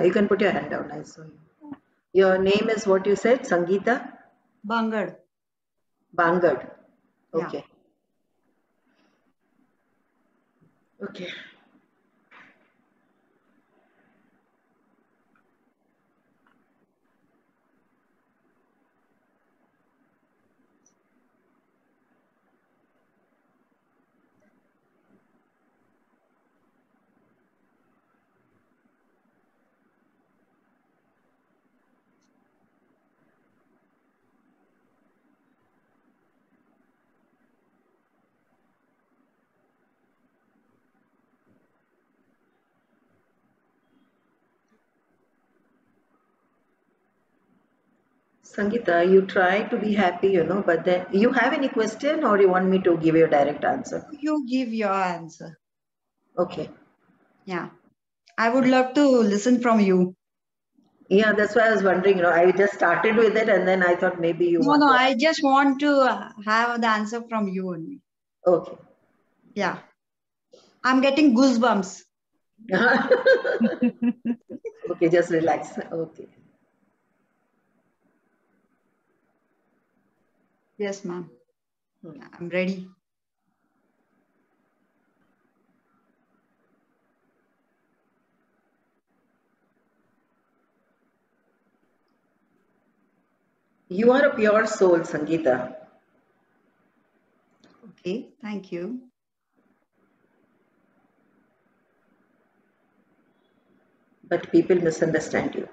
you can put your hand down. I saw you. Your name is what you said, Sangeeta? Bangad. Bangad. Yeah. Okay. Okay. Sangeeta, you try to be happy, but then you have any question or you want me to give you a direct answer? You give your answer. Okay. Yeah. I would love to listen from you. Yeah, that's why I was wondering, I just started with it and then I thought maybe you want No, to. I just want to have the answer from you only. Okay. Yeah. I'm getting goosebumps. Okay, just relax. Okay. Yes, ma'am. I'm ready. You are a pure soul, Sangeeta. Okay, thank you. But people misunderstand you.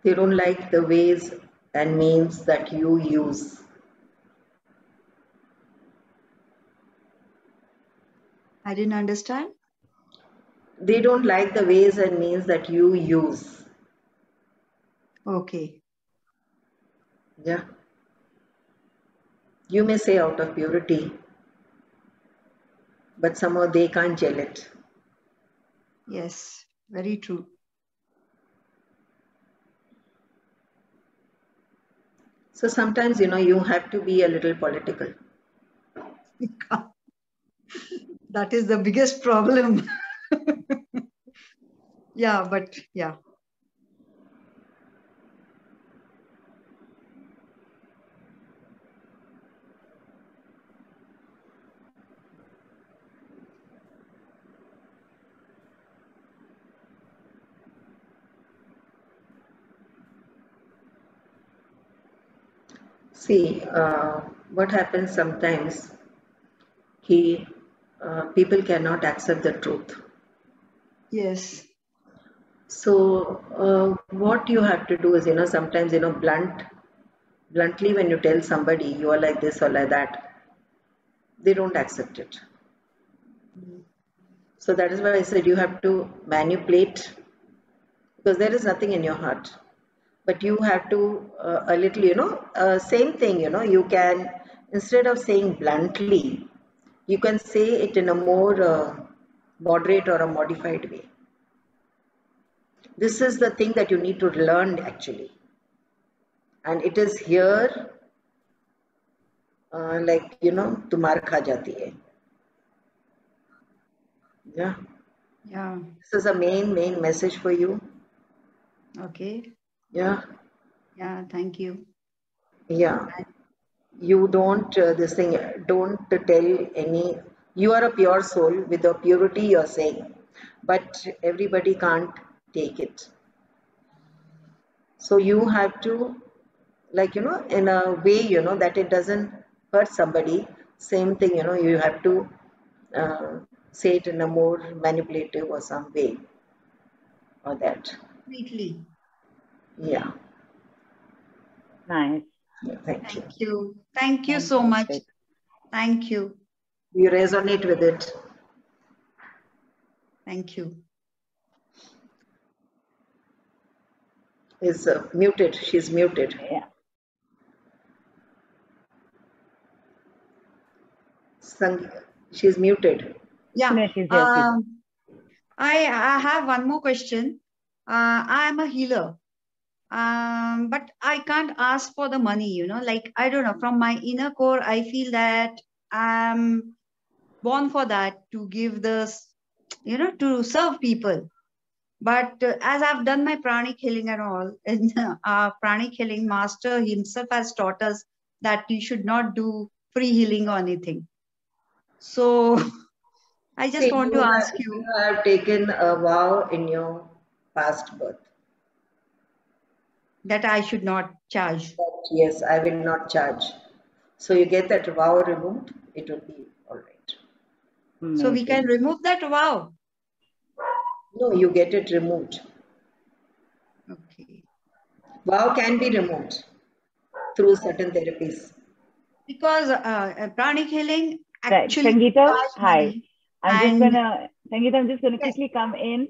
They don't like the ways and means that you use. I didn't understand. They don't like the ways and means that you use. Okay. Yeah. You may say out of purity, but somehow they can't gel it. Yes, very true. So sometimes, you have to be a little political. That is the biggest problem. Yeah, but yeah. See, what happens sometimes, people cannot accept the truth. Yes. So what you have to do is, sometimes, bluntly when you tell somebody you are like this or like that, they don't accept it. So that is why I said you have to manipulate, because there is nothing in your heart. But you have to a little, same thing, you can, instead of saying bluntly, you can say it in a more moderate or a modified way. This is the thing that you need to learn actually. And it is here, like, tu maar kha jati hai. Yeah. Yeah. This is a main message for you. Okay. Yeah. Yeah, thank you. Yeah. You don't, don't tell any, you are a pure soul with the purity you're saying, but everybody can't take it. So you have to, like, in a way, that it doesn't hurt somebody. Same thing, you have to say it in a more manipulative or some way or that. Completely. Yeah. Nice. Yeah, thank you. Thank you. Thank you so much. Fantastic. Thank you. You resonate with it. Thank you. Is muted. She's muted. Yeah. She's muted. Yeah. No, she's here, she's here. I have one more question. I am a healer. But I can't ask for the money, you know, like, I don't know, from my inner core, I feel that I'm born for that, to give this, you know, to serve people. But as I've done my pranic healing and all, and our pranic healing master himself has taught us that you should not do free healing or anything. So I just See, want to ask you you have taken a vow in your past birth. that I should not charge. That, yes, I will not charge. So you get that vow removed, it will be all right. So we can remove that vow. No, you get it removed. Okay. Vow can be removed through certain therapies. Because pranic healing Right. actually Sangeeta, charge hi. money. Sangeeta, I'm just gonna Yes. quickly come in.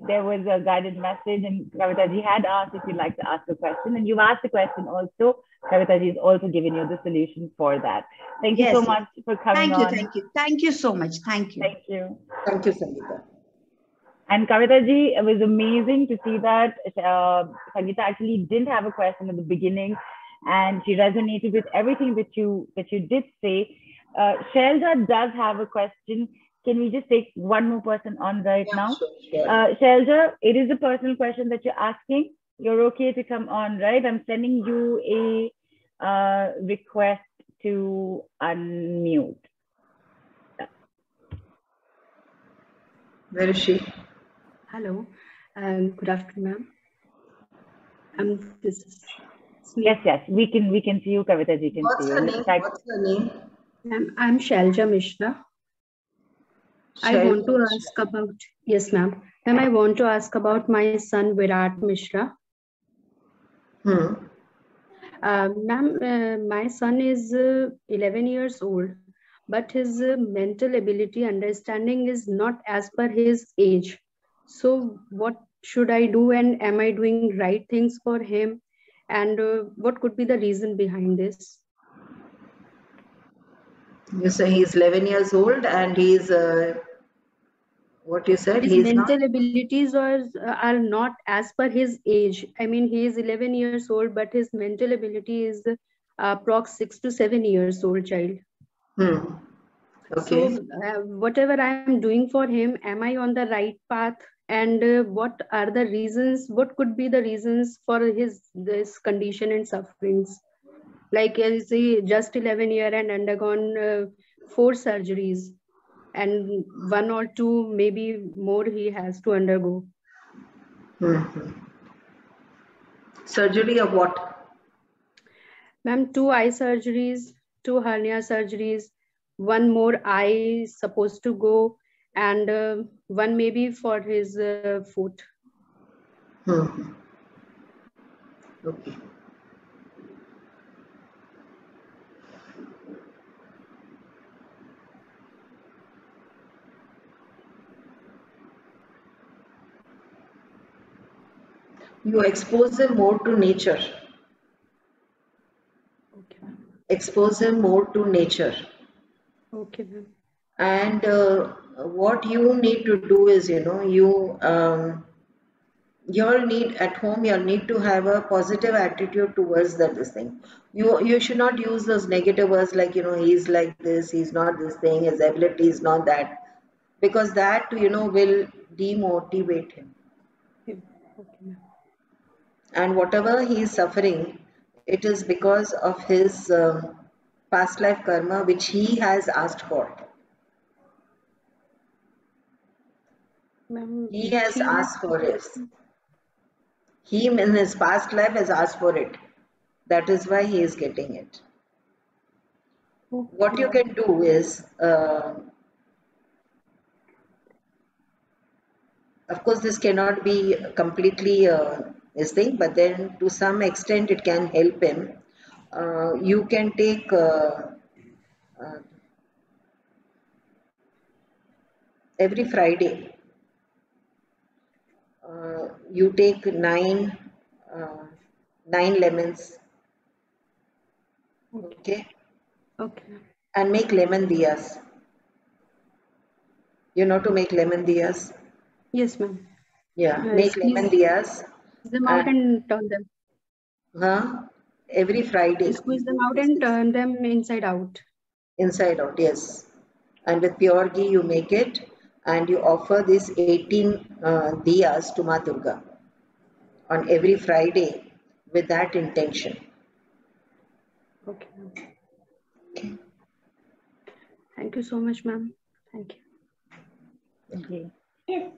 There was a guided message, and Kavitaji had asked if you'd like to ask a question, and you've asked a question also. Kavitaji has also given you the solution for that. Thank you so Yes. much for coming on. Thank you so much. Thank you. Thank you. Thank you, Sangeeta. And Kavitaji, it was amazing to see that Sangeeta actually didn't have a question at the beginning, and she resonated with everything that you did say. Shailja does have a question. Can we just take one more person on right now? Sure. Shailja, it is a personal question that you're asking. You're okay to come on, right? I'm sending you a request to unmute. Where is she? Hello, good afternoon, ma'am. This is Yes, we can see you, Kavitaji. What's her name? What's her name? Ma'am, I'm Shailja Mishra. I want to ask about, yes, ma'am. Ma'am, I want to ask about my son Virat Mishra. Ma'am, my son is 11 years old, but his mental ability understanding is not as per his age. So what should I do, and am I doing right things for him? And what could be the reason behind this? You say he's 11 years old and he's, what you said? His mental abilities are not as per his age. I mean, he is 11 years old, but his mental ability is approx 6 to 7 years old child. Okay. So whatever I am doing for him, am I on the right path? And what are the reasons? What could be the reasons for this condition and sufferings? Like, is he just 11 years and undergone 4 surgeries, and 1 or 2, maybe more, he has to undergo. Surgery of what? Ma'am, 2 eye surgeries, 2 hernia surgeries, 1 more eye supposed to go, and 1 maybe for his foot. Okay. You expose him more to nature. Okay. Expose him more to nature. Okay, ma'am. And what you need to do is, you all need at home, you'll need to have a positive attitude towards this thing. You should not use those negative words like, he's like this, he's not this thing, his ability is not that, because that, will demotivate him. Okay, ma'am. And whatever he is suffering, it is because of his past life karma, which he has asked for. He has asked for it. He in his past life has asked for it. That is why he is getting it. What you can do is, of course, this cannot be completely his thing, but then to some extent it can help him. You can take every Friday. You take 9 lemons. Okay. Okay. And make lemon diyas. You know to make lemon diyas? Yes, ma'am. Yeah, make lemon diyas them out and turn them. Every Friday. Squeeze them out and turn them inside out. Inside out, yes. And with pure ghee you make it, and you offer these 18 diyas to Ma Durga on every Friday with that intention. Okay. Thank you so much, ma'am. Thank you. Okay.